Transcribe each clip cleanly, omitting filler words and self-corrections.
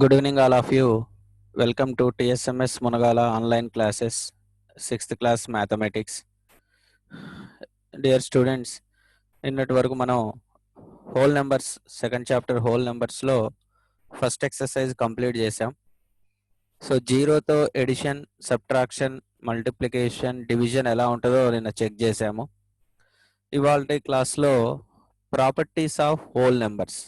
Good evening, all of you. Welcome to TSMS Munagala online classes, 6th class mathematics. Dear students, ఇన్నటి వరకు మనం whole numbers second chapter whole నెంబర్స్లో first exercise complete చేసాం. So జీరోతో addition, subtraction, multiplication, division ఎలా ఉంటుందో నిన్న check చేసాము. ఇవాళ క్లాస్లో properties of whole numbers,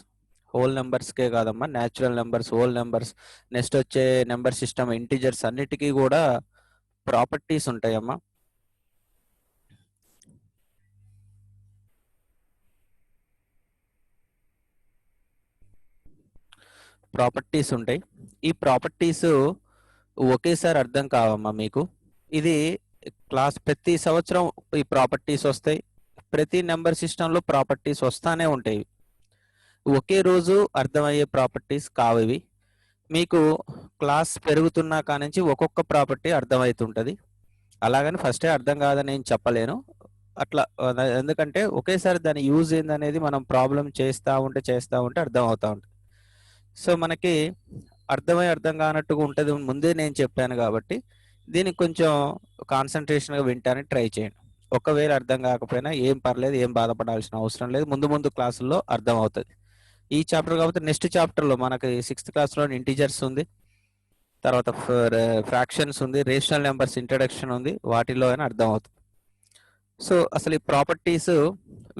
whole నెంబర్స్కే కాదమ్మా, natural numbers, whole numbers, next వచ్చే నెంబర్ సిస్టమ్, ఇంటిజర్స్ అన్నిటికీ కూడా ప్రాపర్టీస్ ఉంటాయమ్మా. ప్రాపర్టీస్ ఉంటాయి. ఈ ప్రాపర్టీస్ ఒకేసారి అర్థం కావమ్మా మీకు. ఇది క్లాస్ ప్రతి సంవత్సరం ఈ ప్రాపర్టీస్ వస్తాయి. ప్రతి నెంబర్ సిస్టంలో ప్రాపర్టీస్ వస్తానే ఉంటాయి. ఒకే రోజు అర్థమయ్యే ప్రాపర్టీస్ కావివి. మీకు క్లాస్ పెరుగుతున్నా కానించి ఒక్కొక్క ప్రాపర్టీ అర్థమవుతుంటుంది. అలాగని ఫస్టే అర్థం కాదని నేను చెప్పలేను. అట్లా ఎందుకంటే ఒకేసారి దాని యూజ్ ఏందనేది మనం ప్రాబ్లం చేస్తూ ఉంటే అర్థం అవుతూ ఉంటుంది. సో మనకి అర్థం కానట్టుగా ఉంటుంది. ముందే నేను చెప్పాను కాబట్టి దీనికి కొంచెం కాన్సన్ట్రేషన్గా వింటానికి ట్రై చేయండి. ఒకవేళ అర్థం కాకపోయినా ఏం పర్లేదు, ఏం బాధపడాల్సిన అవసరం లేదు. ముందు క్లాసుల్లో అర్థం అవుతుంది. ఈ చాప్టర్ కాకపోతే నెక్స్ట్ చాప్టర్లో మనకి 6th క్లాస్లో ఇంటిజర్స్ ఉంది, తర్వాత ఫ్రాక్షన్స్ ఉంది, రేషనల్ నెంబర్స్ ఇంట్రడక్షన్ ఉంది. వాటిలో అయినా అర్థం అవుతుంది. సో అసలు ఈ ప్రాపర్టీస్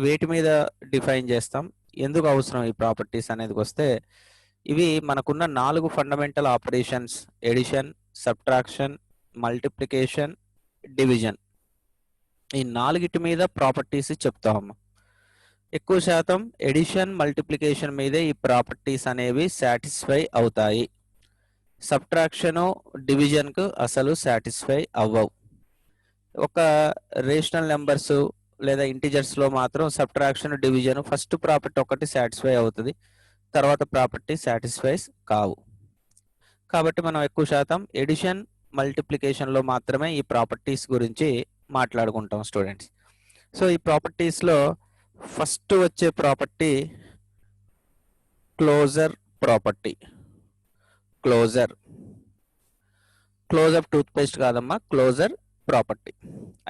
వేటి మీద డిఫైన్ చేస్తాం, ఎందుకు అవసరం ఈ ప్రాపర్టీస్ అనేది వస్తే, ఇవి మనకున్న 4 fundamental operations: addition, subtraction, multiplication, division. ఈ 4 మీద ప్రాపర్టీస్ చెప్తామమ్మా. ఎక్కువ శాతం ఎడిషన్, మల్టిప్లికేషన్ మీదే ఈ ప్రాపర్టీస్ అనేవి సాటిస్ఫై అవుతాయి. సబ్ట్రాక్షను, డివిజన్కు అసలు సాటిస్ఫై అవ్వవు. ఒక రేషనల్ నెంబర్స్ లేదా ఇంటిజర్స్లో మాత్రం సబ్ట్రాక్షన్, డివిజన్ ఫస్ట్ ప్రాపర్టీ ఒకటి సాటిస్ఫై అవుతుంది, తర్వాత ప్రాపర్టీ సాటిస్ఫైస్ కావు. కాబట్టి మనం ఎక్కువ శాతం ఎడిషన్, మల్టిప్లికేషన్లో మాత్రమే ఈ ప్రాపర్టీస్ గురించి మాట్లాడుకుంటాం స్టూడెంట్స్. సో ఈ ప్రాపర్టీస్లో ఫస్ట్ వచ్చే property closure property. Closure toothpaste కాదమ్మా, క్లోజర్ ప్రాపర్టీ.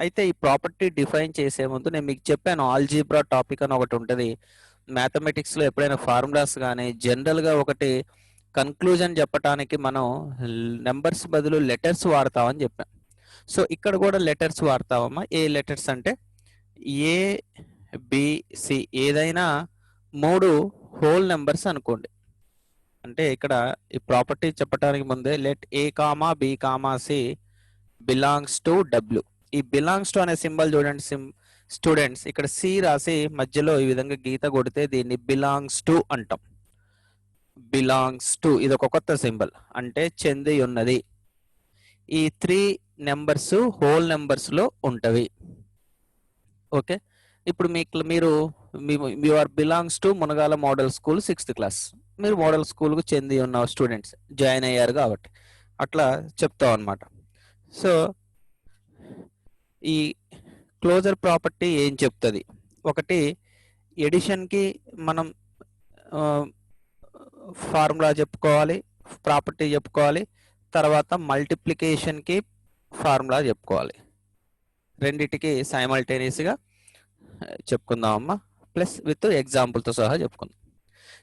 అయితే ఈ ప్రాపర్టీ డిఫైన్ చేసే ముందు నేను మీకు చెప్పాను, ఆల్జీబ్రా టాపిక్ అని ఒకటి ఉంటుంది. మ్యాథమెటిక్స్లో ఎప్పుడైనా ఫార్ములాస్ కానీ జనరల్గా ఒకటి కన్క్లూజన్ చెప్పడానికి మనం నెంబర్స్ బదులు లెటర్స్ వాడతామని చెప్పాను. సో ఇక్కడ కూడా లెటర్స్ వాడతామమ్మా. ఏ లెటర్స్ అంటే ఏ, బి, సి, ఏదైనా 3 హోల్ నెంబర్స్ అనుకోండి. అంటే ఇక్కడ ఈ ప్రాపర్టీ చెప్పడానికి ముందే let A comma B comma C belongs to W. ఈ బిలాంగ్స్ టు అనే సింబల్ చూడండి స్టూడెంట్స్, ఇక్కడ సి రాసి మధ్యలో ఈ విధంగా గీత కొడితే దీన్ని బిలాంగ్స్ టు అంటాం. బిలాంగ్స్ టు ఇది ఒక కొత్త సింబల్, అంటే చెంది ఉన్నది. ఈ 3 నెంబర్స్ హోల్ నెంబర్స్ లో ఉంటవి. ఓకే, ఇప్పుడు మీరు are belongs to Munagala model school 6th class. మీరు మోడల్ స్కూల్కు చెంది ఉన్న స్టూడెంట్స్ జాయిన్ అయ్యారు కాబట్టి అట్లా చెప్తాం అన్నమాట. సో ఈ క్లోజర్ ప్రాపర్టీ ఏం చెప్తుంది? ఒకటి, ఎడిషన్కి మనం ఫార్ములా చెప్పుకోవాలి, ప్రాపర్టీ చెప్పుకోవాలి. తర్వాత మల్టిప్లికేషన్కి ఫార్ములా చెప్పుకోవాలి. రెండిటికి సైమల్టేనియస్గా చెప్పుకుందామమ్మా, ప్లస్ విత్ ఎగ్జాంపుల్తో సహా చెప్పుకుందాం.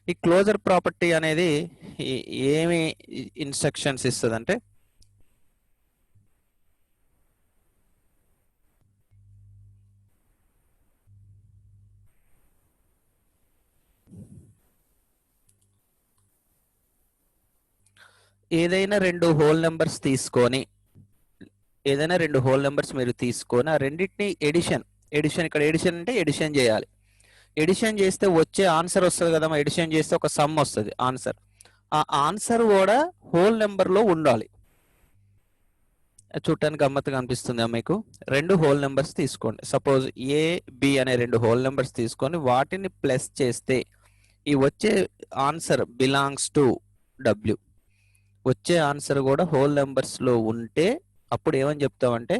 ఈ క్లోజర్ ప్రాపర్టీ అనేది ఏమి ఇన్స్ట్రక్షన్స్ ఇస్తుందంటే, ఏదైనా 2 హోల్ నెంబర్స్ తీసుకొని మీరు తీసుకొని ఆ రెండింటిని ఎడిషన్ ఇక్కడ ఎడిషన్ అంటే ఎడిషన్ చేయాలి. ఎడిషన్ చేస్తే వచ్చే ఆన్సర్ వస్తుంది కదమ్మా. ఎడిషన్ చేస్తే ఒక సమ్ వస్తుంది ఆన్సర్. ఆ ఆన్సర్ కూడా హోల్ నెంబర్లో ఉండాలి. చూడటానికి గమ్మత్తుగా అనిపిస్తుందా మీకు? 2 హోల్ నెంబర్స్ తీసుకోండి. సపోజ్ ఏ, బి అనే 2 హోల్ నెంబర్స్ తీసుకొని వాటిని ప్లస్ చేస్తే ఈ వచ్చే ఆన్సర్ బిలాంగ్స్ టు డబ్ల్యూ. వచ్చే ఆన్సర్ కూడా హోల్ నెంబర్స్లో ఉంటే అప్పుడు ఏమని చెప్తామంటే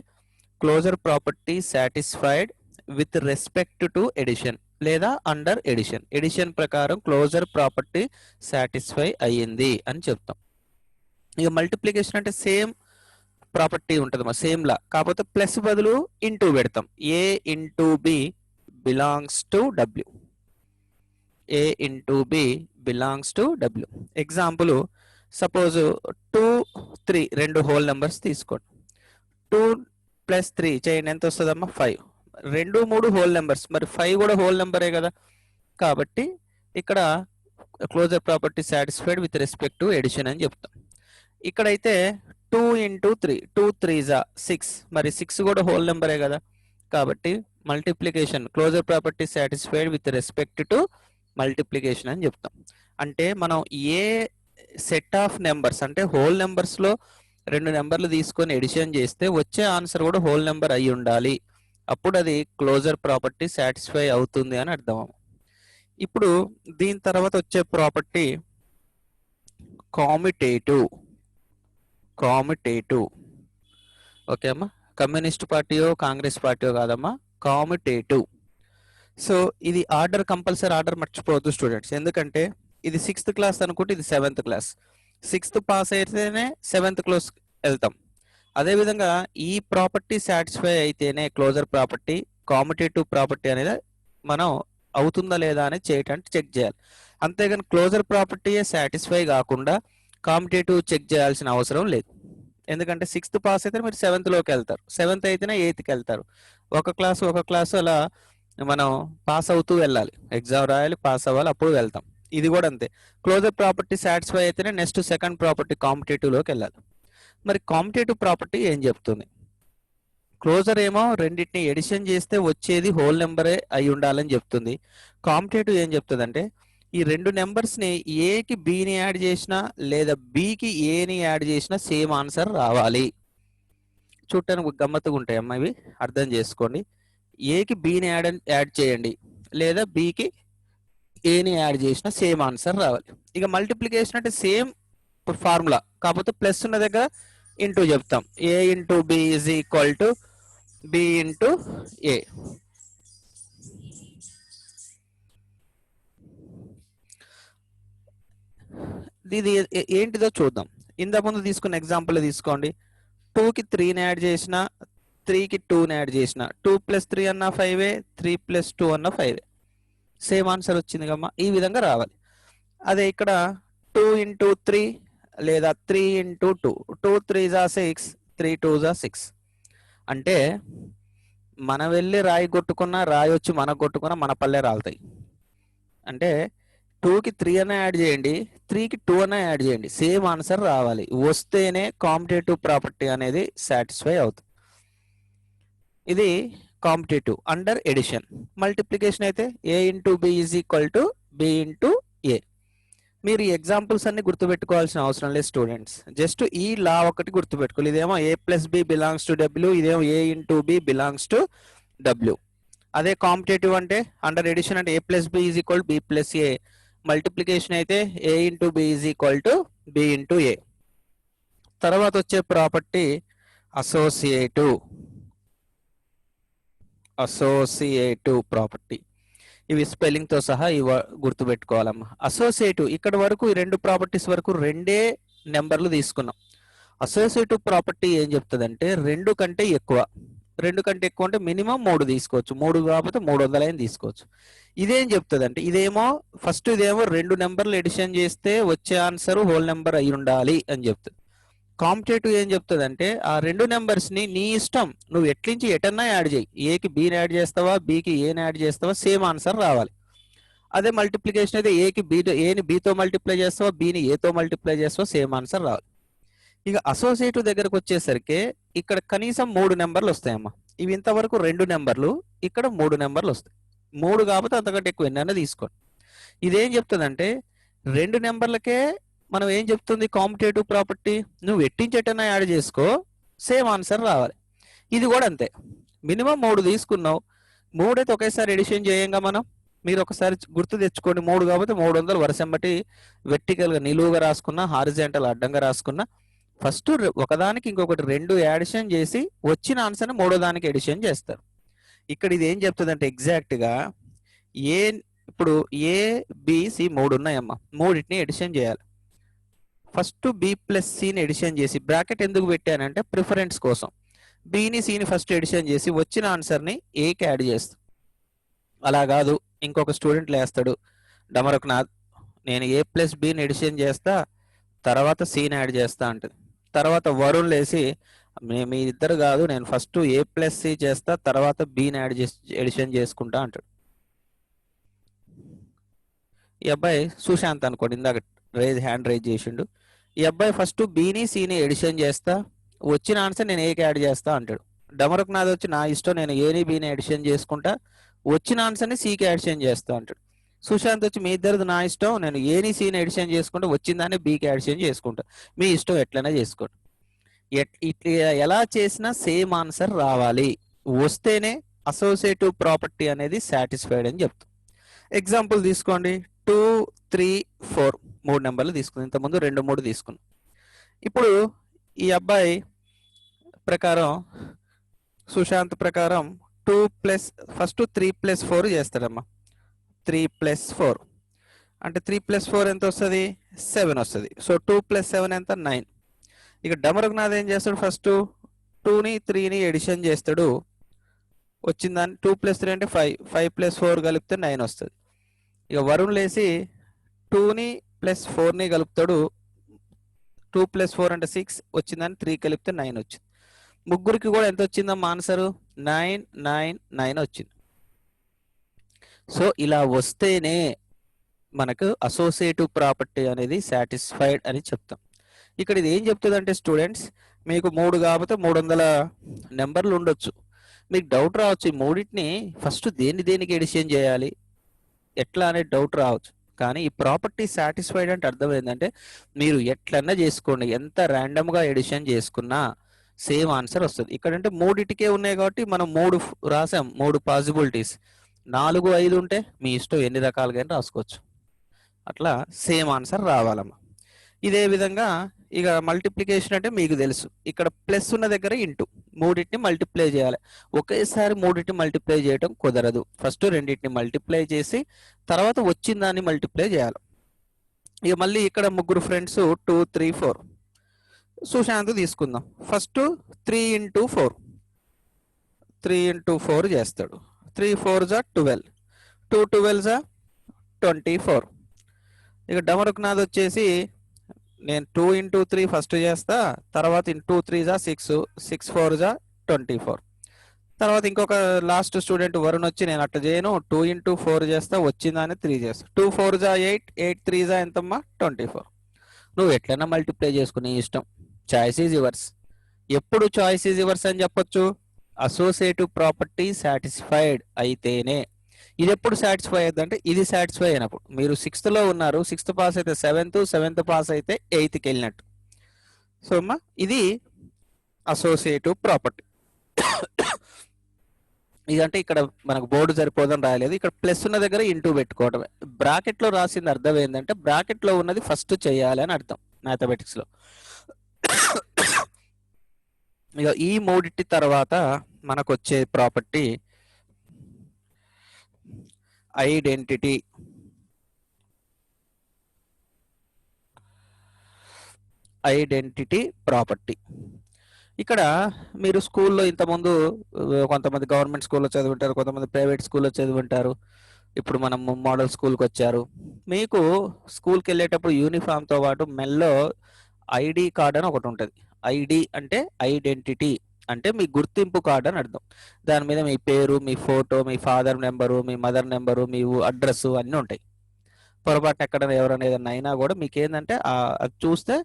closure property satisfied with respect to addition. లేదా అండర్ ఎడిషన్. ఎడిషన్ ప్రకారం క్లోజర్ ప్రాపర్టీ సాటిస్ఫై అయ్యింది అని చెప్తాం. ఇక మల్టిప్లికేషన్ అంటే సేమ్ ప్రాపర్టీ ఉంటుంది సేమ్ లా, కాకపోతే ప్లస్ బదులు ఇంటూ పెడతాం. A into B belongs to W. A into B belongs to W. Example suppose 2, 3 రెండు హోల్ నెంబర్స్ తీసుకోండి. 2 + 3 చేయండి, ఎంత వస్తుందమ్మా? 5. 2, 3 హోల్ నెంబర్స్, మరి 5 కూడా హోల్ నెంబరే కదా, కాబట్టి ఇక్కడ closure property satisfied with respect to addition అని చెప్తాం. ఇక్కడైతే 2 × 3 2 3s 6, మరి 6 కూడా హోల్ నెంబరే కదా, కాబట్టి multiplication closure property satisfied with respect to multiplication అని చెప్తాం. అంటే మనం ఏ సెట్ ఆఫ్ నెంబర్స్ అంటే హోల్ నెంబర్స్ లో రెండు నెంబర్లు తీసుకొని ఎడిషన్ చేస్తే వచ్చే ఆన్సర్ కూడా హోల్ నెంబర్ అయి ఉండాలి, అప్పుడు అది క్లోజర్ ప్రాపర్టీ సాటిస్ఫై అవుతుంది అని అర్థం. ఇప్పుడు దీని తర్వాత వచ్చే ప్రాపర్టీ కామ్యుటేటివ్. కామ్యుటేటివ్ ఓకే అమ్మా, కమ్యూనిస్ట్ పార్టీయో కాంగ్రెస్ పార్టీయో కాదమ్మా, కామ్యుటేటివ్. సో ఇది ఆర్డర్ కంపల్సరీ ఆర్డర్ మర్చిపోవద్దు స్టూడెంట్స్, ఎందుకంటే ఇది 6th క్లాస్ అనుకుంటే ఇది 7th క్లాస్. 6th పాస్ అయితేనే 7th క్లాస్ వెళ్తాం. అదేవిధంగా ఈ ప్రాపర్టీ సాటిస్ఫై అయితేనే క్లోజర్ ప్రాపర్టీ, కామ్యుటేటివ్ ప్రాపర్టీ అనేది మనం అవుతుందా లేదా అనేది చేయటానికి చెక్ చేయాలి. అంతేగాని క్లోజర్ ప్రాపర్టీయే సాటిస్ఫై కాకుండా కామ్యుటేటివ్ చెక్ చేయాల్సిన అవసరం లేదు. ఎందుకంటే 6th పాస్ అయితే మీరు 7th లోకి వెళ్తారు, 7th అయితేనే 8th వెళ్తారు. ఒక క్లాసు అలా మనం పాస్ అవుతూ వెళ్ళాలి, ఎగ్జామ్ రాయాలి, పాస్ అవ్వాలి, అప్పుడు వెళ్తాం. ఇది కూడా అంతే, క్లోజర్ ప్రాపర్టీ సాటిస్ఫై అయితేనే నెక్స్ట్ సెకండ్ ప్రాపర్టీ కాంపిటేటివ్ లోకి వెళ్ళాలి. మరి కాంపిటేటివ్ ప్రాపర్టీ ఏం చెప్తుంది? క్లోజర్ ఏమో రెండింటిని ఎడిషన్ చేస్తే వచ్చేది హోల్ నెంబరే అయి ఉండాలని చెప్తుంది. కాంపిటేటివ్ ఏం చెప్తుంది అంటే ఈ రెండు నెంబర్స్ ని ఏకి బిని యాడ్ చేసినా లేదా బికి ఏని యాడ్ చేసినా సేమ్ ఆన్సర్ రావాలి. చూడటానికి గమ్మత్తుగా ఉంటాయి అమ్మా ఇవి, అర్థం చేసుకోండి. ఏకి బిని యాడ్ చేయండి లేదా బికి ఏని యాడ్ చేసినా సేమ్ ఆన్సర్ రావాలి. ఇక మల్టిప్లికేషన్ అంటే సేమ్ ఫార్ములా, కాకపోతే ప్లస్ ఉన్న దగ్గర ఇంటూ చెప్తాం. A into B is equal to B into A. ఇది ఏంటిదో చూద్దాం. ఇంతకుముందు తీసుకున్న ఎగ్జాంపుల్ తీసుకోండి. 2కి 3ని యాడ్ చేసిన, 3కి 2ని యాడ్ చేసిన, 2 + 3 అన్న 5, 3 + 2 అన్న 5, సేమ్ ఆన్సర్ వచ్చింది కమ్మా. ఈ విధంగా రావాలి. అదే ఇక్కడ 2 × 3 లేదా 3 × 2, 2 3s 6, 3 2s 6. అంటే మనం వెళ్ళి రాయి కొట్టుకున్నా, రాయి వచ్చి మనకు కొట్టుకున్నా మన పల్లె రాలుతాయి. అంటే 2కి 3 అన్న యాడ్ చేయండి, 3కి 2 అన్న యాడ్ చేయండి, సేమ్ ఆన్సర్ రావాలి. వస్తేనే కాంపిటేటివ్ ప్రాపర్టీ అనేది సాటిస్ఫై అవుతుంది. ఇది కాంపిటేటివ్ అండర్ ఎడిషన్. మల్టిప్లికేషన్ అయితే A into B is equal to B into A. మీరు ఈ ఎగ్జాంపుల్స్ అన్ని గుర్తుపెట్టుకోవాల్సిన అవసరం లేదు స్టూడెంట్స్, జస్ట్ ఈ లా ఒకటి గుర్తుపెట్టుకోవాలి. ఇదేమో A plus B belongs to W, ఇదేమో A into B belongs to W. అదే కాంపిటేటివ్ అంటే అండర్ ఎడిషన్ అంటే A plus B is equal B plus A. Multiplication అయితే A into B is equal to B into A. తర్వాత వచ్చే property associative. Associative property, ఇవి spelling తో సహా ఇవి గుర్తుపెట్టుకోవాలమ్మా. అసోసియేటివ్ ఇక్కడ వరకు ఈ రెండు ప్రాపర్టీస్ వరకు రెండే నెంబర్లు తీసుకున్నాం. అసోసియేటివ్ ప్రాపర్టీ ఏం చెప్తుందంటే రెండు కంటే ఎక్కువ అంటే మినిమం 3 తీసుకోవచ్చు, 3 కాకపోతే 300 తీసుకోవచ్చు. ఇదేం చెప్తుంది అంటే ఇదేమో ఫస్ట్ ఇదేమో రెండు నెంబర్లు ఎడిషన్ చేస్తే వచ్చే ఆన్సర్ హోల్ నెంబర్ అయి ఉండాలి అని చెప్తుంది. కాంపిటేటివ్ ఏం చెప్తుంది అంటే ఆ రెండు నెంబర్స్ ని నీ ఇష్టం, నువ్వు ఎట్లించి ఎటన్నా యాడ్ చేయి, ఏకి బిని యాడ్ చేస్తావా బికి ఏని యాడ్ చేస్తావా సేమ్ ఆన్సర్ రావాలి. అదే మల్టిప్లికేషన్ అయితే ఏకి ఏని బితో మల్టిప్లై చేస్తావా బిని ఏతో మల్టిప్లై చేస్తావా సేమ్ ఆన్సర్ రావాలి. ఇక అసోసియేటివ్ దగ్గరకు వచ్చేసరికి ఇక్కడ కనీసం 3 నెంబర్లు వస్తాయమ్మా. ఇవి ఇంతవరకు 2 నెంబర్లు, ఇక్కడ 3 నెంబర్లు వస్తాయి. 3 కాకపోతే అంతకంటే ఎక్కువ ఎన్నైనా తీసుకోండి. ఇదేం చెప్తుందంటే 2 నెంబర్లకే మనం ఏం చెప్తుంది కాంపిటేటివ్ ప్రాపర్టీ, నువ్వు ఎట్టించేటన్నా యాడ్ చేసుకో సేమ్ ఆన్సర్ రావాలి. ఇది కూడా అంతే, మినిమం 3 తీసుకున్నావు, 3 అయితే ఒకేసారి ఎడిషన్ చేయంగా మనం. మీరు ఒకసారి గుర్తు తెచ్చుకోండి, 3 కాబట్టి 300 వరుసెంబటి వెర్టికల్ గా నిలువుగా రాసుకున్నా, హారిజాంటల్ అడ్డంగా రాసుకున్నా, ఫస్ట్ ఒకదానికి ఇంకొకటి 2 యాడిషన్ చేసి వచ్చిన ఆన్సర్ 3వ దానికి ఎడిషన్ చేస్తారు. ఇక్కడ ఇది ఏం చెప్తుంది అంటే ఎగ్జాక్ట్ గా ఏ ఇప్పుడు ఏ బి సి 3 ఉన్నాయమ్మా, మూడింటిని ఎడిషన్ చేయాలి. ఫస్ట్ బి ప్లస్ సిని ఎడిషన్ చేసి, బ్రాకెట్ ఎందుకు పెట్టానంటే ప్రిఫరెన్స్ కోసం, బిని సిని ఫస్ట్ ఎడిషన్ చేసి వచ్చిన ఆన్సర్ని ఏకి యాడ్ చేస్తాం. అలా కాదు, ఇంకొక స్టూడెంట్ లేస్తాడు, డమరక్నాథ్ నేను ఏ ప్లస్ బిని ఎడిషన్ చేస్తా, తర్వాత సిని యాడ్ చేస్తా అంటది. తర్వాత వరుణ్ లేసి మీ ఇద్దరు కాదు, నేను ఫస్ట్ ఏ ప్లస్ సి చేస్తా, తర్వాత బిని యాడ్ చేసి ఎడిషన్ చేసుకుంటా అంటాడు. ఈ అబ్బాయి సుశాంత్ అనుకోండి, ఇందాక హ్యాండ్ రైజ్ చేసిండు. ఈ అబ్బాయి ఫస్ట్ బిని సిని ఎడిషన్ చేస్తా, వచ్చిన ఆన్సర్ నేను ఏకి యాడ్ చేస్తా అంటాడు. డమరక్నాథ్ వచ్చి నా ఇష్టం, నేను ఏని బిని ఎడిషన్ చేసుకుంటా, వచ్చిన ఆన్సర్ని సికి ఎడిషన్ చేస్తా అంటాడు. సుశాంత్ వచ్చి మీ ఇద్దరిది నా ఇష్టం, నేను ఏని సిని ఎడిషన్ చేసుకుంటా, వచ్చిందాన్ని బికి ఎడిషన్ చేసుకుంటా, మీ ఇష్టం ఎట్లైనా చేసుకోండి. ఇట్లా ఎలా చేసినా సేమ్ ఆన్సర్ రావాలి, వస్తేనే అసోసియేటివ్ ప్రాపర్టీ అనేది సాటిస్ఫైడ్ అని చెప్తాం. ఎగ్జాంపుల్ తీసుకోండి, 2, 3, 4 3 నెంబర్లు తీసుకుంది, ఇంతకుముందు 2, 3 తీసుకున్నాం. ఇప్పుడు ఈ అబ్బాయి ప్రకారం, సుశాంత్ ప్రకారం 2 ప్లస్ ఫస్ట్ 3 ప్లస్ 4 చేస్తాడమ్మా. 3 ప్లస్ 4 అంటే 3 ప్లస్ 4 ఎంత వస్తుంది? 7 వస్తుంది. సో 2 ప్లస్ 7 ఎంత? 9. ఇక డమరక్నాథ్ ఏం చేస్తాడు? ఫస్ట్ 2ని 3ని ఎడిషన్ చేస్తాడు, వచ్చిందాన్ని 2 ప్లస్ 3 అంటే 5, 5 ప్లస్ 4 కలిపితే 9 వస్తుంది. ఇక వరుణ్ లేసి 2ని ప్లస్ 4ని కలుపుతాడు, 2 ప్లస్ 4 అంటే 6, వచ్చిందని 3 కలిపితే 9 వచ్చింది. ముగ్గురికి కూడా ఎంత వచ్చిందమ్మా ఆన్సరు? 9, 9, 9 వచ్చింది. సో ఇలా వస్తేనే మనకు అసోసియేటివ్ ప్రాపర్టీ అనేది సాటిస్ఫైడ్ అని చెప్తాం. ఇక్కడ ఇది ఏం చెప్తుంది అంటే స్టూడెంట్స్, మీకు 3 కాకపోతే 300 నెంబర్లు ఉండొచ్చు, మీకు డౌట్ రావచ్చు, ఈ మూడింటిని ఫస్ట్ దేనికి ఎడిషన్ చేయాలి ఎట్లా అనే డౌట్ రావచ్చు. కానీ ఈ ప్రాపర్టీ సాటిస్ఫైడ్ అంటే అర్థం ఏంటంటే, మీరు ఎట్లన్నా చేసుకోండి, ఎంత ర్యాండమ్గా ఎడిషన్ చేసుకున్నా సేమ్ ఆన్సర్ వస్తుంది. ఇక్కడంటే మూడిటికే ఉన్నాయి కాబట్టి మనం 3 రాసాం, 3 పాసిబిలిటీస్. 4, 5 ఉంటే మీ ఇష్టం ఎన్ని రకాలుగా రాసుకోవచ్చు. అట్లా సేమ్ ఆన్సర్ రావాలమ్మా. ఇదే విధంగా ఇక మల్టిప్లికేషన్ అంటే మీకు తెలుసు, ఇక్కడ ప్లస్ ఉన్న దగ్గర ఇంటూ, మూడింటిని మల్టిప్లై చేయాలి. ఒకేసారి మూడింటిని మల్టిప్లై చేయడం కుదరదు, ఫస్ట్ రెండింటిని మల్టిప్లై చేసి తర్వాత వచ్చిన దాన్ని మల్టిప్లై చేయాలి. ఇక మళ్ళీ ఇక్కడ ముగ్గురు ఫ్రెండ్స్ 2, 3, 4, సుశాంత్ తీసుకుందాం. ఫస్ట్ 3 into 4, 3 into 4 చేస్తాడు. 3 4s are 12, 2 12s are 24. ఇక డమరక్నాథ్ వచ్చేసి నేను 2 into 3 ఫస్ట్ చేస్తా, తర్వాత 2 3s are 6, 6 4s are 24. తర్వాత ఇంకొక లాస్ట్ స్టూడెంట్ వరుణ్ వచ్చి నేను అట్లా చేయను, 2 into 4 చేస్తా, వచ్చిందని 3 చేస్తా. 2 4s are 8, 8 3s are ఎంతమ్మా? 24. నువ్వు ఎట్లైనా మల్టిప్లై చేసుకుని ఇష్టం, చాయిస్ ఈజ్ యువర్స్. ఎప్పుడు చాయిస్ ఈజ్ యువర్స్ అని చెప్పొచ్చు? అసోసియేటివ్ ప్రాపర్టీ సాటిస్ఫైడ్ అయితేనే. ఇది ఎప్పుడు సాటిస్ఫై అయ్యింది అంటే, ఇది సాటిస్ఫై అయినప్పుడు. మీరు 6th లో ఉన్నారు, 6th పాస్ అయితే 7th, 7th పాస్ అయితే 8th వెళ్ళినట్టు. సో అమ్మా ఇది అసోసియేటివ్ ప్రాపర్టీ. ఇదంటే ఇక్కడ మనకు బోర్డు సరిపోదని రాయలేదు, ఇక్కడ ప్లస్ ఉన్న దగ్గర ఇంటూ పెట్టుకోవడమే. బ్రాకెట్ లో రాసింది అర్థం ఏంటంటే, బ్రాకెట్ లో ఉన్నది ఫస్ట్ చేయాలి అని అర్థం మ్యాథమెటిక్స్ లో. ఇక ఈ మూడిటి తర్వాత మనకు వచ్చే ప్రాపర్టీ ఐడెంటిటీ. Identity property. ఇక్కడ మీరు స్కూల్లో ఇంతకుముందు కొంతమంది గవర్నమెంట్ స్కూల్లో చదువుంటారు, కొంతమంది ప్రైవేట్ స్కూల్లో చదువుంటారు. ఇప్పుడు మనం మోడల్ స్కూల్కి వచ్చారు, మీకు స్కూల్కి వెళ్ళేటప్పుడు యూనిఫామ్తో పాటు మెల్లో ఐడి కార్డ్ అని ఒకటి ఉంటుంది. ఐడి అంటే ఐడెంటిటీ, అంటే మీ గుర్తింపు కార్డు అని అర్థం. దాని మీద మీ పేరు, మీ ఫోటో, మీ ఫాదర్ నెంబరు, మీ మదర్ నెంబరు, మీ అడ్రస్ అన్నీ ఉంటాయి. పొరపాటున ఎక్కడ ఎవరైనా ఏదైనా అయినా కూడా మీకు ఏంటంటే అది చూస్తే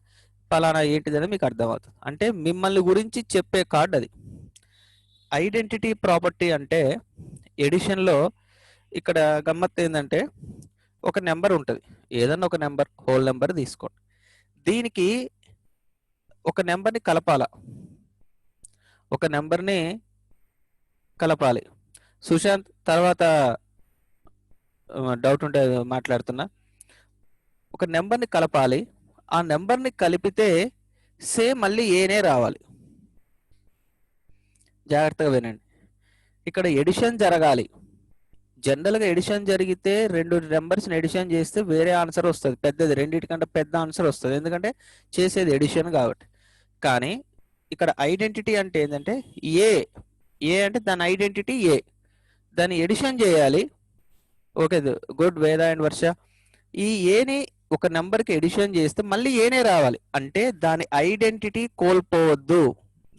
పలానా ఏంటిదని మీకు అర్థమవుతుంది. అంటే మిమ్మల్ని గురించి చెప్పే కార్డు అది. ఐడెంటిటీ ప్రాపర్టీ అంటే ఎడిషన్లో ఇక్కడ గమ్మత్తు ఏంటంటే, ఒక నెంబర్ ఉంటుంది, ఏదన్నా ఒక నెంబర్, హోల్ నెంబర్ తీసుకోండి, దీనికి ఒక నెంబర్ని కలపాల, ఒక నెంబర్ని కలపాలి. సుశాంత్ తర్వాత డౌట్ ఉంటే మాట్లాడుతున్నా. ఒక నెంబర్ని కలపాలి, ఆ నెంబర్ని కలిపితే సేమ్ మళ్ళీ ఏనే రావాలి. జాగ్రత్తగా వినండి, ఇక్కడ ఎడిషన్ జరగాలి, జనరల్ గా ఎడిషన్ జరిగితే రెండు నెంబర్స్ ఎడిషన్ చేస్తే వేరే ఆన్సర్ వస్తుంది, పెద్దది, రెండింటికంటే పెద్ద ఆన్సర్ వస్తుంది, ఎందుకంటే చేసేది ఎడిషన్ కాబట్టి. కానీ ఇక్కడ ఐడెంటిటీ అంటే ఏంటంటే ఏ ఏ అంటే దాని ఐడెంటిటీ ఏ, దాన్ని ఎడిషన్ చేయాలి. ఓకే, గుడ్ వేద అండ్ వర్ష. ఈ ఏని ఒక నెంబర్కి ఎడిషన్ చేస్తే మళ్ళీ ఏనే రావాలి అంటే దాని ఐడెంటిటీ కోల్పోవద్దు,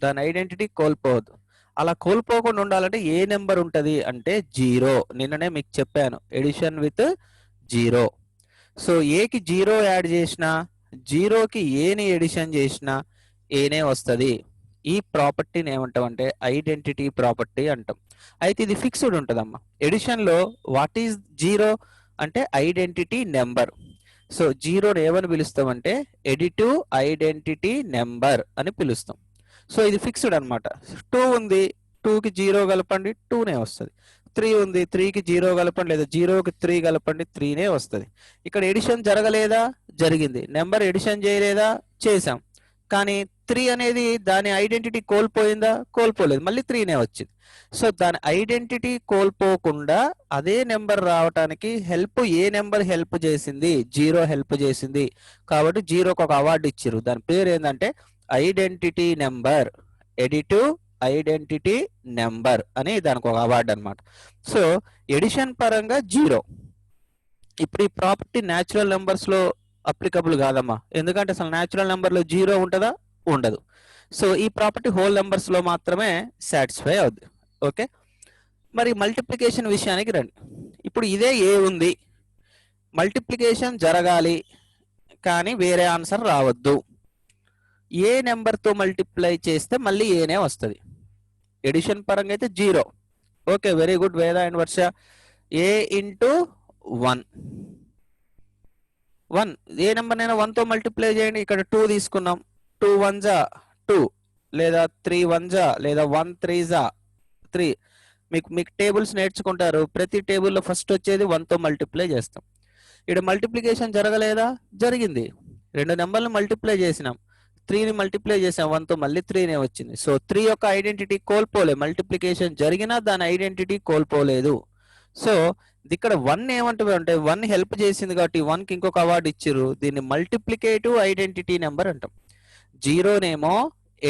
దాని ఐడెంటిటీ కోల్పోవద్దు. అలా కోల్పోకుండా ఉండాలంటే ఏ నెంబర్ ఉంటుంది అంటే 0. నిన్ననే మీకు చెప్పాను, ఎడిషన్ విత్ 0. సో ఏకి 0 యాడ్ చేసిన, 0కి ఏని ఎడిషన్ చేసిన ఏనే వస్తుంది. ఈ ప్రాపర్టీని ఏమంటాం అంటే ఐడెంటిటీ ప్రాపర్టీ అంటాం. అయితే ఇది ఫిక్స్డ్ ఉంటుందమ్మా. ఎడిషన్లో వాట్ ఈజ్ 0 అంటే ఐడెంటిటీ నెంబర్. సో 0ని ఏమని పిలుస్తామంటే ఎడిటివ్ ఐడెంటిటీ నెంబర్ అని పిలుస్తాం. సో ఇది ఫిక్స్డ్ అనమాట. 2 ఉంది, 2కి 0 కలపండి 2నే వస్తుంది. 3 ఉంది, 3కి 0 కలపండి లేదా 0కి 3 కలపండి 3నే వస్తుంది. ఇక్కడ ఎడిషన్ జరగలేదా? జరిగింది. నెంబర్ ఎడిషన్ చేయలేదా? చేసాం. కానీ 3 అనేది దాని ఐడెంటిటీ కోల్పోయిందా? కోల్పోలేదు, మళ్ళీ 3నే వచ్చింది. సో దాని ఐడెంటిటీ కోల్పోకుండా అదే నెంబర్ రావటానికి ఏ నెంబర్ హెల్ప్ చేసింది? 0 హెల్ప్ చేసింది. కాబట్టి 0కి ఒక అవార్డు ఇచ్చారు. దాని పేరు ఏంటంటే identity number, additive identity number అని దానికి ఒక అవార్డు అనమాట. సో ఎడిషన్ పరంగా 0. ఇప్పుడు ఈ ప్రాపర్టీ న్యాచురల్ నెంబర్స్ లో అప్లికబుల్ కాదమ్మా, ఎందుకంటే అసలు న్యాచురల్ నెంబర్ లో 0 ఉంటుందా? ఉండదు. సో ఈ ప్రాపర్టీ హోల్ నెంబర్స్ లో మాత్రమే సాటిస్ఫై అవుద్ది. ఓకే, మరి మల్టిప్లికేషన్ విషయానికి రండి. ఇప్పుడు ఇదే ఏ ఉంది, మల్టిప్లికేషన్ జరగాలి కానీ వేరే ఆన్సర్ రావద్దు. ఏ నెంబర్తో మల్టిప్లై చేస్తే మళ్ళీ ఏనే వస్తుంది. ఎడిషన్ పరంగా అయితే 0. ఓకే, వెరీ గుడ్ వేద and Varsha. A into 1, A number నైనా 1తో మల్టిప్లై చేయండి. ఇక్కడ 2 తీసుకున్నాం, 2 1 2 లేదా 3 1 లేదా 1 3 3. మీకు టేబుల్స్ నేర్చుకుంటారు, ప్రతి టేబుల్లో ఫస్ట్ వచ్చేది 1తో మల్టిప్లై చేస్తాం. ఇక్కడ మల్టిప్లికేషన్ జరగలేదా? జరిగింది. రెండు నెంబర్లు మల్టిప్లై చేసినాం, 3ని మల్టిప్లై చేసాం 1తో, మళ్ళీ 3నే వచ్చింది. సో 3 యొక్క ఐడెంటిటీ కోల్పోలేదు, మల్టిప్లికేషన్ జరిగినా దాని ఐడెంటిటీ కోల్పోలేదు. సో ఇక్కడ 1 ఏమంటారు అంటే 1 హెల్ప్ చేసింది కాబట్టి 1కి ఇంకొక అవార్డు ఇచ్చారు. దీన్ని మల్టిప్లికేటివ్ ఐడెంటిటీ నెంబర్ అంటాం. 0నేమో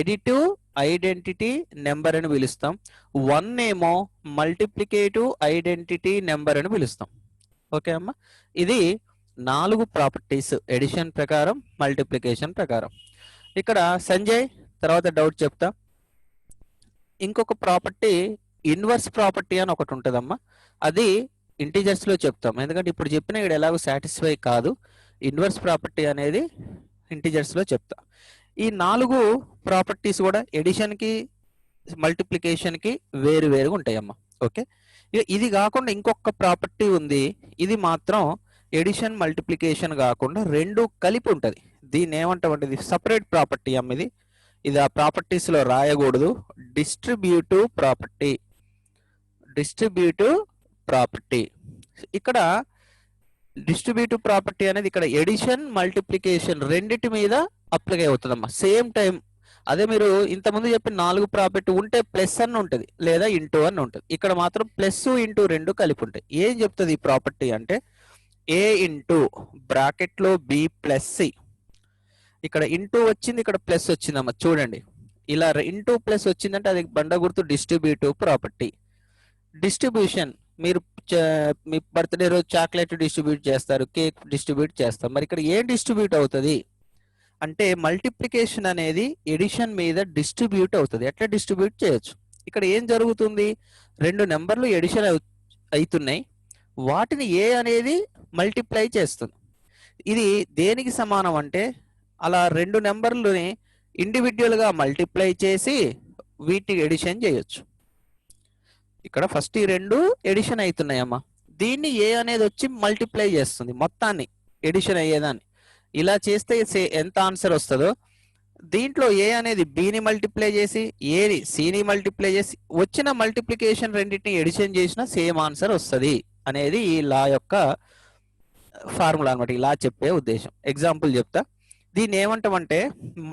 ఎడిటివ్ ఐడెంటిటీ నెంబర్ అని పిలుస్తాం, 1 ఏమో మల్టిప్లికేటివ్ ఐడెంటిటీ నెంబర్ అని పిలుస్తాం. ఓకే అమ్మా, ఇది 4 ప్రాపర్టీస్ ఎడిషన్ ప్రకారం, మల్టిప్లికేషన్ ప్రకారం. ఇక్కడ సంజయ్ తర్వాత డౌట్ చెప్తా. ఇంకొక ప్రాపర్టీ ఇన్వర్స్ ప్రాపర్టీ అని ఒకటి ఉంటుందమ్మా, అది ఇంటీజర్స్ లో చెప్తాం, ఎందుకంటే ఇప్పుడు చెప్పిన ఇక్కడ ఎలాగో సాటిస్ఫై కాదు. ఇన్వర్స్ ప్రాపర్టీ అనేది ఇంటీజర్స్ లో చెప్తా. ఈ 4 ప్రాపర్టీస్ కూడా ఎడిషన్ కి మల్టిప్లికేషన్ కి వేరు వేరుగా ఉంటాయమ్మా. ఓకే, ఇది కాకుండా ఇంకొక ప్రాపర్టీ ఉంది, ఇది మాత్రం ఎడిషన్ మల్టిప్లికేషన్ కాకుండా రెండు కలిపి ఉంటుంది. దీన్ని ఏమంటామంటే ఇది సపరేట్ ప్రాపర్టీ అమ్మ. ఇది ఆ ప్రాపర్టీస్ లో రాయకూడదు. Distributive property, distributive property. ఇక్కడ డిస్ట్రిబ్యూటివ్ ప్రాపర్టీ అనేది ఇక్కడ ఎడిషన్ మల్టిప్లికేషన్ రెండిటి మీద అప్లై అవుతుందమ్మా సేమ్ టైం. అదే మీరు ఇంతకుముందు చెప్పిన 4 ప్రాపర్టీ ఉంటే ప్లస్ అని ఉంటుంది లేదా ఇంటూ అని ఉంటుంది, ఇక్కడ మాత్రం ప్లస్ ఇంటూ రెండు కలిపి ఉంటాయి. ఏం చెప్తుంది ఈ ప్రాపర్టీ అంటే ఏ ఇంటూ బ్రాకెట్ లో బి ప్లస్ సి, ఇక్కడ ఇంటూ వచ్చింది ఇక్కడ ప్లస్ వచ్చిందమ్మా. చూడండి, ఇలా ఇంటూ ప్లస్ వచ్చిందంటే అది బండ గుర్తు డిస్ట్రిబ్యూటివ్ ప్రాపర్టీ. డిస్ట్రిబ్యూషన్, మీరు మీ బర్త్డే రోజు చాక్లెట్ డిస్ట్రిబ్యూట్ చేస్తారు, కేక్ డిస్ట్రిబ్యూట్ చేస్తారు, మరి ఇక్కడ ఏం డిస్ట్రిబ్యూట్ అవుతుంది అంటే మల్టిప్లికేషన్ అనేది ఎడిషన్ మీద డిస్ట్రిబ్యూట్ అవుతుంది. ఎట్లా డిస్ట్రిబ్యూట్ చేయొచ్చు? ఇక్కడ ఏం జరుగుతుంది, రెండు నెంబర్లు ఎడిషన్ అవుతున్నాయి, వాటిని ఏ అనేది మల్టిప్లై చేస్తుంది. ఇది దేనికి సమానం అంటే అలా రెండు నెంబర్లని ఇండివిజువల్ గా మల్టిప్లై చేసి వీటిని ఎడిషన్ చేయొచ్చు. ఇక్కడ ఫస్ట్ ఈ రెండు ఎడిషన్ అవుతున్నాయమ్మా, దీన్ని ఏ అనేది వచ్చి మల్టిప్లై చేస్తుంది మొత్తాన్ని ఎడిషన్ అయ్యేదాన్ని. ఇలా చేస్తే ఎంత ఆన్సర్ వస్తుందో దీంట్లో ఏ అనేది బిని మల్టిప్లై చేసి ఏని సిని మల్టిప్లై చేసి వచ్చిన మల్టిప్లికేషన్ రెండింటిని ఎడిషన్ చేసిన సేమ్ ఆన్సర్ వస్తుంది అనేది ఈ లా యొక్క ఫార్ములా అనమాట. ఇలా చెప్పే ఉద్దేశం. ఎగ్జాంపుల్ చెప్తా. దీన్ని ఏమంటామంటే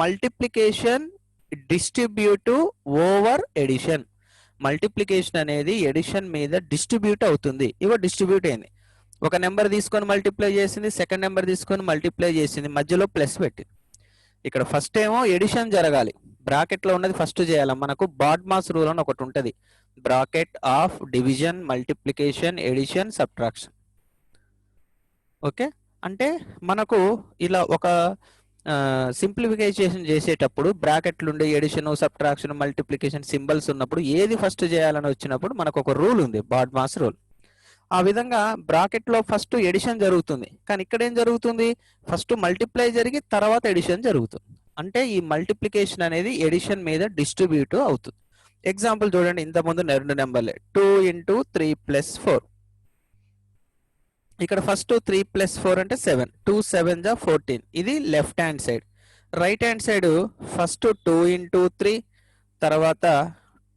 multiplication distributive over addition. Multiplication అనేది ఎడిషన్ మీద డిస్ట్రిబ్యూట్ అవుతుంది. ఇగో డిస్ట్రిబ్యూట్ అయింది. ఒక నెంబర్ తీసుకొని మల్టిప్లై చేసింది, సెకండ్ నెంబర్ తీసుకొని మల్టిప్లై చేసింది, మధ్యలో ప్లస్ పెట్టింది. ఇక్కడ ఫస్ట్ ఏమో ఎడిషన్ జరగాలి, బ్రాకెట్ లో ఉన్నది ఫస్ట్ చేయాలి. మనకు బాడ్మాస్ రూల్ అని ఒకటి ఉంటుంది, bracket of division, multiplication, addition, subtraction. Okay, అంటే మనకు ఇలా ఒక సింప్లిఫికేషన్ చేసేటప్పుడు బ్రాకెట్లు ఉండే ఎడిషన్, సబ్ట్రాక్షన్, మల్టిప్లికేషన్ సింబల్స్ ఉన్నప్పుడు ఏది ఫస్ట్ చేయాలని వచ్చినప్పుడు మనకు ఒక రూల్ ఉంది, బాడ్మాస్ రూల్. ఆ విధంగా బ్రాకెట్ లో ఫస్ట్ ఎడిషన్ జరుగుతుంది, కానీ ఇక్కడ ఏం జరుగుతుంది, ఫస్ట్ మల్టిప్లై జరిగి తర్వాత ఎడిషన్ జరుగుతుంది. అంటే ఈ మల్టిప్లికేషన్ అనేది ఎడిషన్ మీద డిస్ట్రిబ్యూట్ అవుతుంది. ఎగ్జాంపుల్ చూడండి, ఇంతకుముందు 2 నెంబర్లే 2 × 3 + 4. ఇక్కడ ఫస్ట్ 3 + 4 అంటే 7, 2 7 = 14. ఇది left hand side. Right hand side first 2 × 3 తర్వాత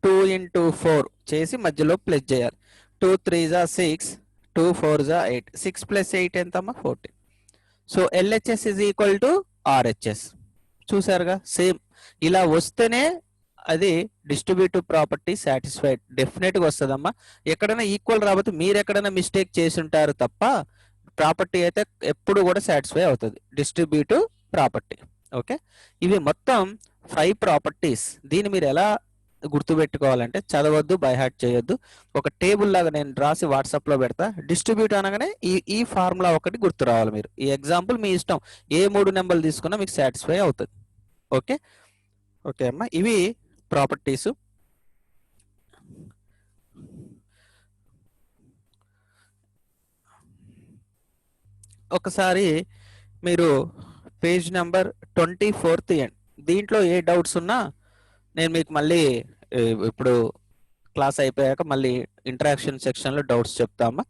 2 × 4 చేసి మధ్యలో ప్లస్ చేయాలి. 2 3 = 6, 2 4 = 8, 6 + 8 ఎంతమ్మా 14. So LHS = RHS. చూసారుగా, సేమ్ ఇలా వస్తేనే అది డిస్ట్రిబ్యూటివ్ ప్రాపర్టీ సాటిస్ఫైడ్. డెఫినెట్ గా వస్తుందమ్మా. ఎక్కడైనా ఈక్వల్ రాబోతే మీరు ఎక్కడైనా మిస్టేక్ చేసి ఉంటారు తప్ప ప్రాపర్టీ అయితే ఎప్పుడు కూడా సాటిస్ఫై అవుతుంది, డిస్ట్రిబ్యూటివ్ ప్రాపర్టీ. ఓకే, ఇవి మొత్తం 5 ప్రాపర్టీస్. దీన్ని మీరు ఎలా గుర్తుపెట్టుకోవాలంటే చదవద్దు, బై హార్ట్ చేయొద్దు. ఒక టేబుల్ లాగా నేను రాసి వాట్సాప్ లో పెడతా. డిస్ట్రిబ్యూట్ అనగానే ఈ ఫార్ములా ఒకటి గుర్తు రావాలి. మీరు ఈ ఎగ్జాంపుల్ మీ ఇష్టం, ఏ 3 నెంబర్లు తీసుకున్నా మీకు సాటిస్ఫై అవుతుంది. ఓకే ఓకే అమ్మా, ఇవి ప్రాపర్టీస్. ఒకసారి మీరు పేజ్ నెంబర్ 24 తీయండి. దీంట్లో ఏ డౌట్స్ ఉన్నా నేను మీకు మళ్ళీ ఇప్పుడు క్లాస్ అయిపోయాక మళ్ళీ ఇంటరాక్షన్ సెక్షన్ లో డౌట్స్ చెప్తామా.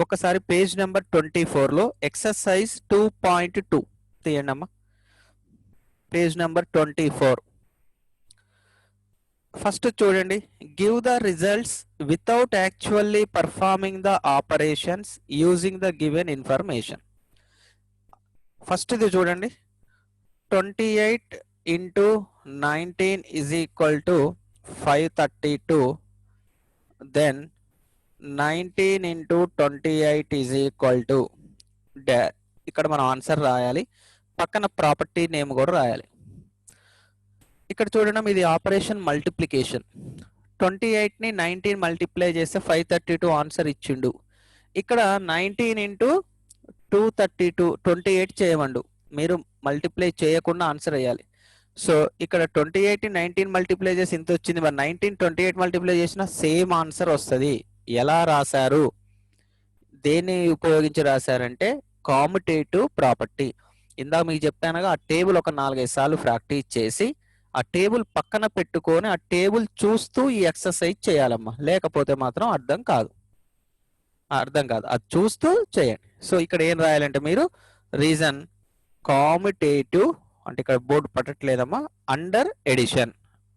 ఒకసారి పేజ్ నెంబర్ 24 లో ఎక్సర్సైజ్ 2.2 తీయండి అమ్మా. Page number 24. ఫస్ట్ చూడండి, give the results without actually performing the operations using the given information. First ఇది చూడండి, 28 × 19 = 532. దెన్ 19 × 28 = ఇక్కడ మనం ఆన్సర్ రాయాలి, పక్కన ప్రాపర్టీ నేమ్ కూడా రాయాలి. ఇక్కడ చూడడం, ఇది ఆపరేషన్ మల్టిప్లికేషన్. 28ని 19 మల్టిప్లై చేస్తే 532 ఆన్సర్ ఇచ్చిండు. ఇక్కడ 19 × 232 28 చేయమండు, మీరు మల్టిప్లై చేయకుండా ఆన్సర్ వేయాలి. సో ఇక్కడ 28ని 19 మల్టిప్లై చేసి ఇంత వచ్చింది, మరి 19 28 మల్టిప్లై చేసినా సేమ్ ఆన్సర్ వస్తుంది. ఎలా రాశారు, దేన్ని ఉపయోగించి రాశారంటే కామ్యుటేటివ్ ప్రాపర్టీ. ఇందాక మీకు చెప్పానుగా, ఆ టేబుల్ ఒక 4-5 సార్లు ప్రాక్టీస్ చేసి ఆ టేబుల్ పక్కన పెట్టుకొని ఆ టేబుల్ చూస్తూ ఈ ఎక్సర్సైజ్ చేయాలమ్మా, లేకపోతే మాత్రం అర్థం కాదు. అది చూస్తూ చేయండి. సో ఇక్కడ ఏం రాయాలంటే మీరు రీజన్ కామ్యుటేటివ్, అంటే ఇక్కడ బోర్డు పట్టట్లేదమ్మా, అండర్ ఎడిషన్,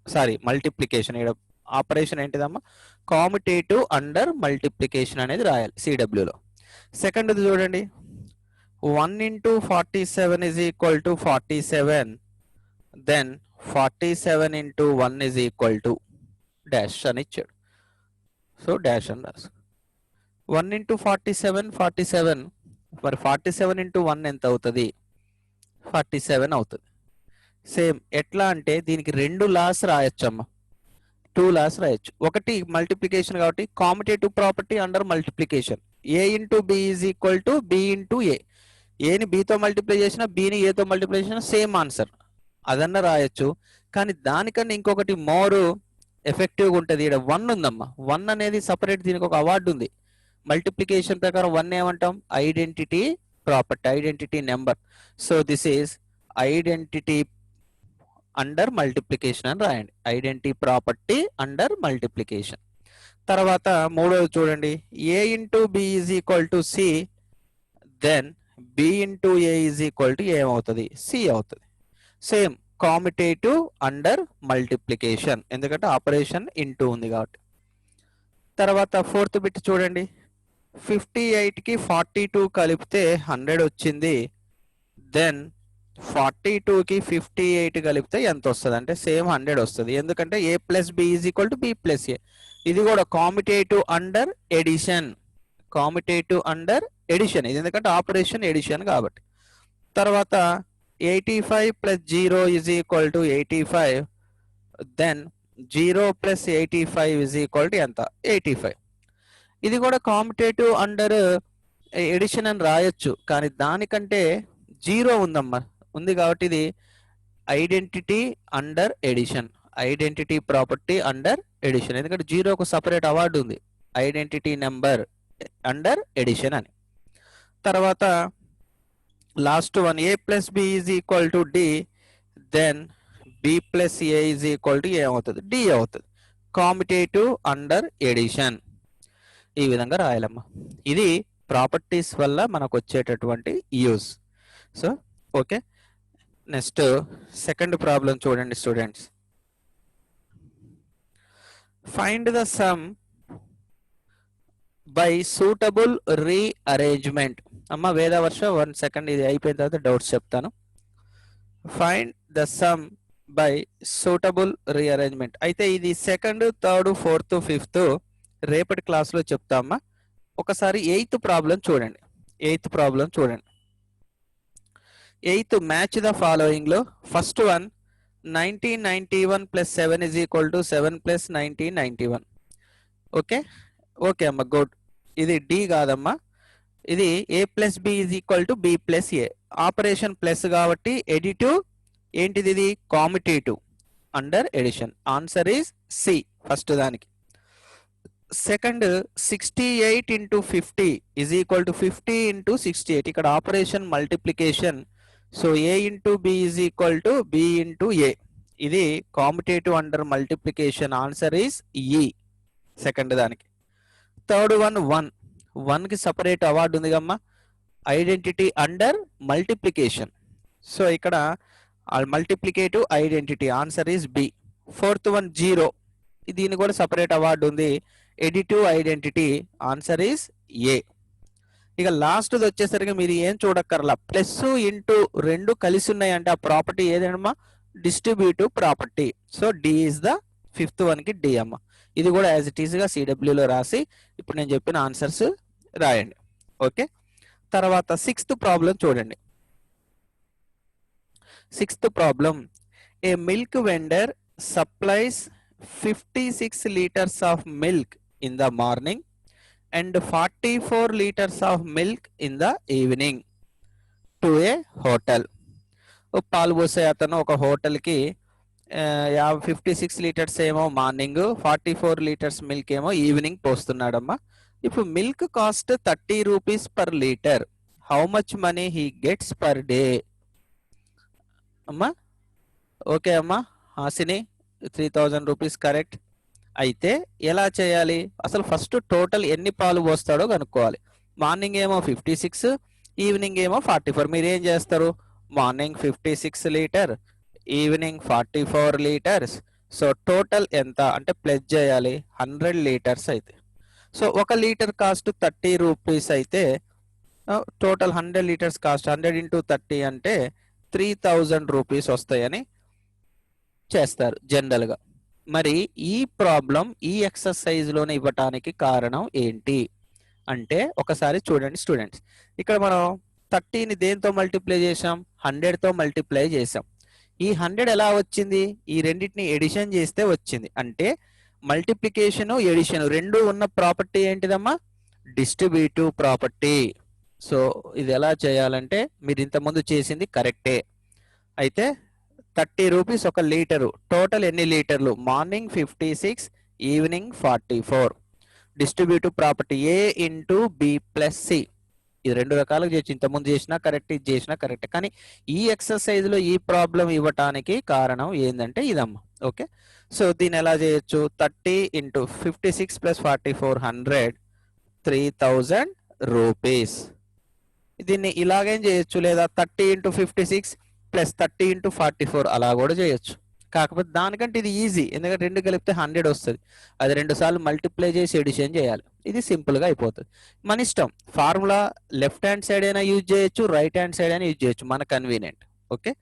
సారీ మల్టిప్లికేషన్. ఇక్కడ ఆపరేషన్ ఏంటిదమ్మా, కామ్యుటేటివ్ అండర్ మల్టిప్లికేషన్ అనేది రాయాలి CWలో. సెకండ్ చూడండి, 1 × 47 = 47. దెన్ 47 × 1 = డాష్ అని ఇచ్చాడు. సో డాష్ అని రాసు. 1 × 47 47, మరి 47 × 1 ఎంత అవుతుంది, 47 అవుతుంది. సేమ్ ఎట్లా అంటే దీనికి 2 లాస్ రాయొచ్చమ్మా, 2 లాస్ రాయొచ్చు. ఒకటి మల్టిప్లికేషన్ కాబట్టి కామ్యుటేటివ్ property under multiplication, A × B = B × A. ఏని బీతో మల్టిప్లై చేసినా బీని ఏతో మల్టిప్లై చేసినా సేమ్ ఆన్సర్, అదన్నా రాయొచ్చు. కానీ దానికన్నా ఇంకొకటి మోర్ ఎఫెక్టివ్గా ఉంటుంది. ఇక్కడ 1 ఉందమ్మా, 1 అనేది సపరేట్, దీనికి ఒక అవార్డు ఉంది. మల్టిప్లికేషన్ ప్రకారం 1 ఏమంటాం, identity property, identity number. So this is identity under multiplication అని రాయండి, ఐడెంటిటీ ప్రాపర్టీ అండర్ మల్టిప్లికేషన్. తర్వాత మూడోది చూడండి, A × B = C. Then B × A ఏమవుతుంది, C అవుతుంది. సేమ్ కామ్యుటేటివ్ అండర్ మల్టిప్లికేషన్, ఎందుకంటే ఆపరేషన్ ఇంటూ ఉంది కాబట్టి. తర్వాత ఫోర్త్ బిట్ చూడండి, 58కి 42 కలిపితే 100 వచ్చింది. దెన్ 42కి 58 కలిపితే ఎంత వస్తుంది అంటే సేమ్ 100 వస్తుంది, ఎందుకంటే A + B = B + A. ఇది కూడా commutative under addition, commutative under addition, ఇది ఎందుకంటే ఆపరేషన్ ఎడిషన్ కాబట్టి. తర్వాత 85 plus 0 is equal to 85, then 0 plus 85 is equal to ఎంత? 85. ఇది కూడా కామిటేటివ్ అండర్ ఎడిషన్ అని రాయొచ్చు, కానీ దానికంటే 0 ఉందమ్మా, ఉంది కాబట్టి ఇది identity under addition, identity property under addition, ఎందుకంటే 0కు సపరేట్ అవార్డు ఉంది, ఐడెంటిటీ నెంబర్ అండర్ ఎడిషన్ అని. తర్వాత last one, A plus B is equal to D, then B plus A is equal to ఏమవుతుంది? డి అవుతుంది, కామిటేటివ్ అండర్ ఎడిషన్. ఈ విధంగా రాయాలమ్మా. ఇది ప్రాపర్టీస్ వల్ల మనకు వచ్చేటటువంటి use. So okay, next second problem చూడండి students. Find the sum by suitable rearrangement. అమ్మ వేదవర్ష 1 సెకండ్, ఇది అయిపోయిన తర్వాత డౌట్స్ చెప్తాను. Find the sum by suitable rearrangement. అయితే ఇది సెకండ్, థర్డ్, ఫోర్త్, ఫిఫ్త్ రేపటి క్లాస్లో చెప్తామా. ఒకసారి ఎయిత్ ప్రాబ్లం చూడండి. ఎయిత్ ప్రాబ్లం చూడండి. ఎయిత్, మ్యాచ్ ద ఫాలోయింగ్ లో first one 1991 plus 7 is equal to 7 plus 1991. Okay okay అమ్మ, గుడ్. ఇది డి కాదమ్మా, ఇది A plus B is equal to B plus A. Operation plus కాబట్టి ఎడిటివ్, ఏంటిది? ఇది commutative under addition. Answer is C first దానికి. Second 68 into 50 is equal to 50 into 68. ఇక్కడ operation multiplication, so A into B is equal to B into A. ఇది commutative under multiplication. Answer is ఈ second దానికి. Third one 1 కి separate award ఉంది కమ్మా, identity under multiplication. So ఇక్కడ multiplicative identity. Answer is B. Fourth one 0, దీని కూడా separate award ఉంది, additive identity. Answer is A. ఇక లాస్ట్ వచ్చేసరికి మీరు ఏం చూడక్కర్లా, ప్లస్ ఇంటూ రెండు కలిసి ఉన్నాయి అంటే ఆ ప్రాపర్టీ ఏదమ్మా? Distributive property. So D is the fifth one కి డి అమ్మ. ఇది కూడా యాజ్ ఇట్ ఈస్ గా సిడబ్ల్యూలో రాసి ఇప్పుడు నేను చెప్పిన ఆన్సర్స్ రాయండి. ఓకే, తర్వాత సిక్స్త్ ప్రాబ్లం చూడండి. Sixth problem, A milk vendor supplies 56 liters of milk in the morning and 44 liters of milk in the evening to a hotel. పాలు పోసే అతను ఒక హోటల్కి 56 లీటర్స్ ఏమో మార్నింగ్, 44 లీటర్స్ మిల్క్ ఏమో ఈవినింగ్ పోస్తున్నాడమ్మా. ఇప్పుడు milk cost 30 rupees per litre, how much money he gets per day? అమ్మా okay అమ్మా, హాసిని 3000 రూపీస్ కరెక్ట్. అయితే ఎలా చేయాలి? అసలు ఫస్ట్ టోటల్ ఎన్ని పాలు పోస్తాడో కనుక్కోవాలి. మార్నింగ్ ఏమో 56, ఈవినింగ్ ఏమో 44. మీరు ఏం చేస్తారు? Morning 56 litre, evening 44 litres. So total ఎంత అంటే ప్లస్ చేయాలి, 100 లీటర్స్ అయితే. సో 1 లీటర్ కాస్ట్ 30 రూపీస్ అయితే టోటల్ 100 లీటర్స్ కాస్ట్ 100 ఇంటూ 30 అంటే 3000 రూపీస్ వస్తాయని చేస్తారు జనరల్ గా. మరి ఈ ప్రాబ్లం ఈ ఎక్సర్సైజ్ లోనే ఇవ్వటానికి కారణం ఏంటి అంటే ఒకసారి చూడండి స్టూడెంట్స్. ఇక్కడ మనం 30ని దేంతో మల్టిప్లై చేసాం? 100తో మల్టిప్లై చేసాం. ఈ 100 ఎలా వచ్చింది? ఈ రెండింటిని ఎడిషన్ చేస్తే వచ్చింది. అంటే మల్టిప్లికేషన్ ఎడిషన్ రెండు ఉన్న ప్రాపర్టీ ఏంటిదమ్మా? Distributive property. సో ఇది ఎలా చేయాలంటే మీరు ఇంతకుముందు చేసింది కరెక్టే. అయితే 30 రూపీస్ 1 లీటరు, టోటల్ ఎన్ని లీటర్లు? Morning 56, evening 44. డిస్ట్రిబ్యూటివ్ ప్రాపర్టీ ఏ ఇంటూ బి ప్లస్ సి. ఇది రెండు రకాలుగా చేయొచ్చు, ఇంతకుముందు చేసినా కరెక్ట్, ఇది చేసినా కరెక్ట్. కానీ ఈ ఎక్సర్సైజ్ లో ఈ ప్రాబ్లం ఇవ్వటానికి కారణం ఏంటంటే ఇదమ్మా. ఓకే, సో దీన్ని ఎలా చేయొచ్చు? 30 ఇంటూ 56 ప్లస్ 44 100, 3000 రూపీస్. దీన్ని ఇలాగేం చేయొచ్చు, లేదా 30 ఇంటూ 56 ప్లస్ 30 ఇంటూ 44 అలా కూడా చేయొచ్చు. కాకపోతే దానికంటే ఇది ఈజీ, ఎందుకంటే రెండు కలిపితే 100 వస్తుంది. అది 2 సార్లు మల్టిప్లై చేసి ఎడిషన్ చేయాలి. ఇది సింపుల్ గా అయిపోతుంది. మన ఇష్టం, ఫార్ములా లెఫ్ట్ హ్యాండ్ సైడ్ అయినా యూజ్ చేయొచ్చు, రైట్ హ్యాండ్ సైడ్ అయినా యూజ్ చేయొచ్చు, మన కన్వీనియంట్. ఓకే,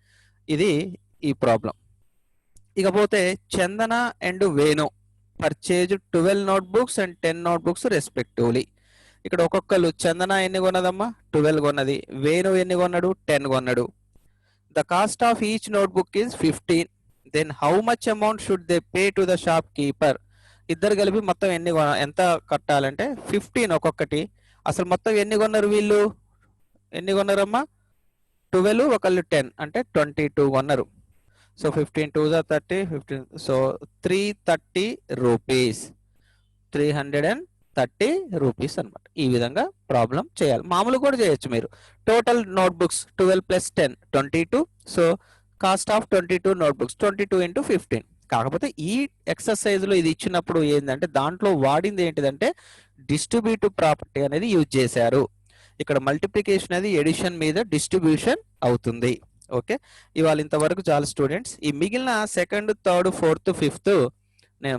ఇది ఈ ప్రాబ్లం. ఇకపోతే Chandana and Venu purchase 12 notebooks and 10 notebooks respectively. ఇక్కడ ఒక్కొక్కరు చందన ఎన్ని కొన్నదమ్మా 12 కొన్నది, వేణు ఎన్ని కొన్నాడు 10 కొన్నాడు. The cost of each notebook is 15. Then how much amount should they pay to the shopkeeper? ఇద్దరు కలిపి మొత్తం ఎంత కట్టాలంటే 15 ఒక్కొక్కటి. అసలు మొత్తం ఎన్ని కొన్నారు వీళ్ళు? ఎన్ని కొన్నారమ్మా? 12 ఒకళ్ళు 10 అంటే 22 కొన్నారు. సో 15 2 30 15, సో 330 రూపీస్, 330 రూపీస్ అనమాట. ఈ విధంగా ప్రాబ్లం చేయాలి. మామూలు కూడా చేయొచ్చు మీరు. Total notebooks 12 plus 10 22. So cost of 22 notebooks 22 into 15. కాకపోతే ఈ ఎక్సర్సైజ్ లో ఇది ఇచ్చినప్పుడు ఏంటంటే దాంట్లో వాడింది ఏంటిదంటే డిస్ట్రిబ్యూటివ్ ప్రాపర్టీ అనేది యూజ్ చేశారు. ఇక్కడ మల్టిప్లికేషన్ అనేది ఎడిషన్ మీద డిస్ట్రిబ్యూషన్ అవుతుంది. ఓకే, ఇవాళ ఇంతవరకు చాలా స్టూడెంట్స్. ఈ మిగిలిన సెకండ్, థర్డ్, ఫోర్త్, ఫిఫ్త్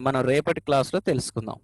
మనం రేపటి క్లాస్లో తెలుసుకుందాం.